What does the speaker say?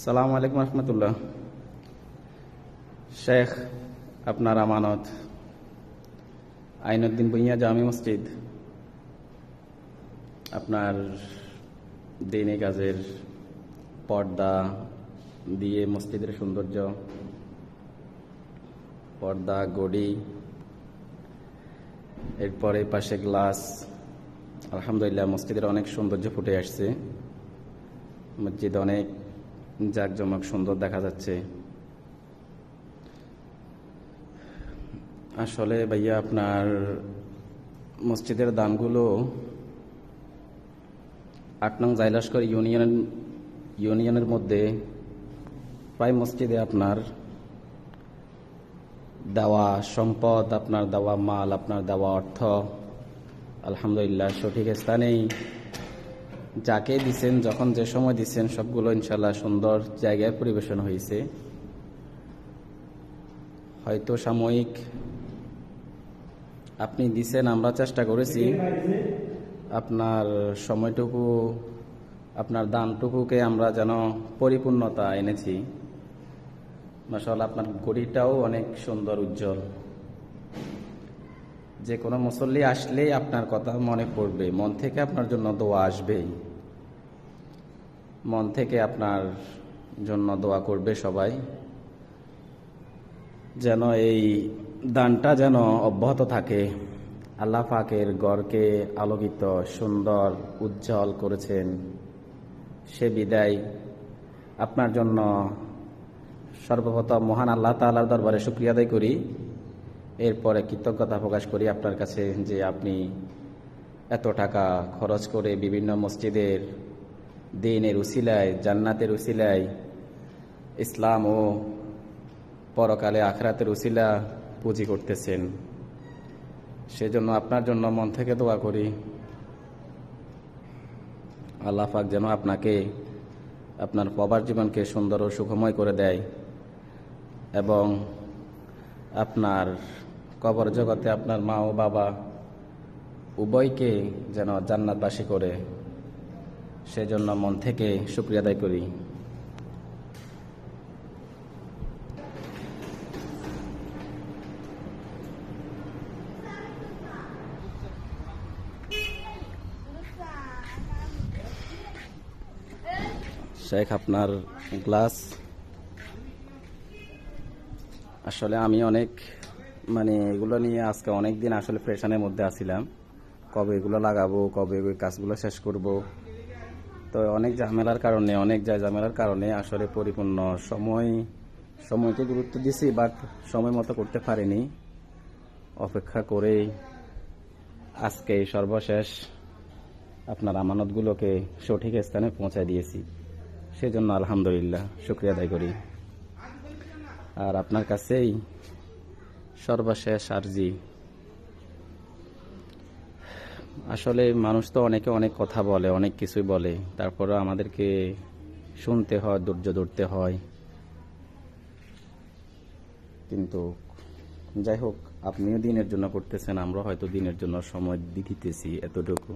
সালাম আলাইকুম রহমতুল্লাহ। শেখ আপনার আমানত আইনুদ্দিন ভুঁইয়া জামি মসজিদ আপনার দিনী কাজের পর্দা দিয়ে মসজিদের সৌন্দর্য, পর্দা, গড়ি, এরপরে পাশে গ্লাস। আলহামদুলিল্লাহ মসজিদের অনেক সৌন্দর্য ফুটে আসছে। মসজিদ অনেক জাঁকজমক সুন্দর দেখা যাচ্ছে। আসলে ভাইয়া আপনার মসজিদের দামগুলো ৮ নং জাইলাসকর ইউনিয়নের মধ্যে প্রায় মসজিদে আপনার দেওয়া সম্পদ, আপনার দেওয়া মাল, আপনার দেওয়া অর্থ আলহামদুলিল্লাহ সঠিক স্থানেই যাকে দিচ্ছেন, যখন যে সময় দিচ্ছেন সবগুলো ইনশাল্লাহ সুন্দর জায়গায় পরিবেশন হয়েছে। হয়তো সাময়িক আপনি দিচ্ছেন, আমরা চেষ্টা করেছি আপনার সময়টুকু, আপনার দানটুকুকে আমরা যেন পরিপূর্ণতা এনেছি। মাশাআল্লাহ আপনার গড়িটাও অনেক সুন্দর, উজ্জ্বল। যে কোনো মুসল্লি আসলেই আপনার কথা মনে পড়বে, মন থেকে আপনার জন্য দোয়া আসবেই, মন থেকে আপনার জন্য দোয়া করবে সবাই, যেন এই দানটা যেন অব্যাহত থাকে। আল্লাহ পাকের ঘরকে আলোকিত, সুন্দর, উজ্জ্বল করেছেন, সে বিদায় আপনার জন্য সর্বপ্রথম মহান আল্লাহ তাআলার দরবারে শুকরিয়া আদায় করি। এরপরে কৃতজ্ঞতা প্রকাশ করি আপনার কাছে যে আপনি এত টাকা খরচ করে বিভিন্ন মসজিদের দ্বীনের উসিলায়, জান্নাতের উসিলায়, ইসলাম ও পরকালে আখিরাতের উসিলা পুঁজি করতেছেন। সেজন্য আপনার জন্য মন থেকে দোয়া করি, আল্লাহ পাক যেন আপনাকে, আপনার প্রবাস জীবনকে সুন্দর ও সুখময় করে দেয় এবং আপনার কবর জগতে আপনার মা ও বাবা উভয়কে যেন জান্নাতবাসী করে, সেজন্য মন থেকে শুকরিয়া আদায় করি। শেখ আপনার গ্লাস, আসলে আমি অনেক এগুলো নিয়ে আজকে অনেক দিন আসলে প্রেশানের মধ্যে আছিলাম, কবে এগুলো লাগাবো, কবে ওই কাজগুলো শেষ করব। তো অনেক ঝামেলার কারণে আসলে পরিপূর্ণ সময়কে গুরুত্ব দিয়েছি, বাট সময় মতো করতে পারিনি। অপেক্ষা করেই আজকে সর্বশেষ আপনার আমানতগুলোকে সঠিক স্থানে পৌঁছায় দিয়েছি। সেজন্য আলহামদুলিল্লাহ শুকরিয়া আদায় করি। আর আপনার কাছেই সর্বশেষ আরজি, আসলে মানুষ তো অনেকে অনেক কথা বলে, অনেক কিছুই বলে, তারপরে আমাদেরকে শুনতে হয়, ধৈর্য ধরতে হয়। কিন্তু যাই হোক, আপনিও দিনের জন্য করতেছেন, আমরা হয়তো দিনের জন্য সময় দিতেছি এতটুকু।